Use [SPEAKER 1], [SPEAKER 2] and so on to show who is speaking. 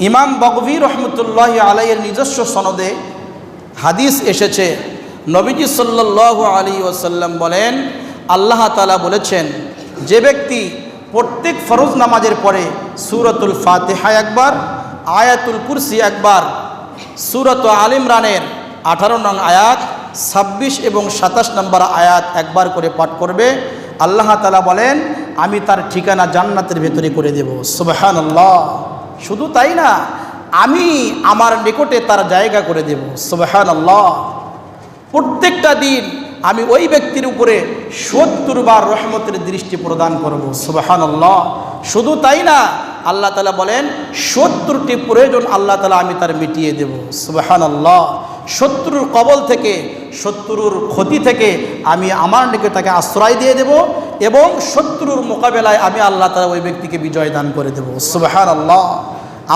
[SPEAKER 1] ইমাম বগভী রহমতুল্লাহি আলাইহির নিজস্ব সনদে হাদিস এসেছে, নবীজি সাল্লাল্লাহু আলাইহি ওয়াসাল্লাম বলেন, আল্লাহ তাআলা বলেছেন, যে ব্যক্তি প্রত্যেক ফরজ নামাজের পরে সূরাতুল ফাতিহা একবার, আয়াতুল কুরসি একবার, সূরাত আল ইমরানের 18 নং আয়াত, 26 এবং 27 নম্বর আয়াত একবার করে পাঠ করবে, আল্লাহ তাআলা বলেন আমি তার ঠিকানা জান্নাতের ভেতরে করে দেব। সুবহানাল্লাহ। শুধু তাই না, আমি আমার নিকটে তার জায়গা করে দেব। সুবহানাল্লাহ। প্রত্যেকটা দিন আমি ওই ব্যক্তির উপরে 70 বার রহমতের দৃষ্টি প্রদান করব। সুবহানাল্লাহ। শুধু তাই না, আল্লাহ তাআলা বলেন 70টি প্রয়োজন আল্লাহ তাআলা আমি তার মিটিয়ে দেব। সুবহানাল্লাহ। শত্রুর কবল থেকে, শত্রুর ক্ষতি থেকে আমি আমার নিকটে তাকে আশ্রয় দিয়ে দেব এবং শত্রুর মোকাবেলায় আমি আল্লাহ তাআলা ওই ব্যক্তিকে বিজয় দান করে দেব। সুবহানাল্লাহ।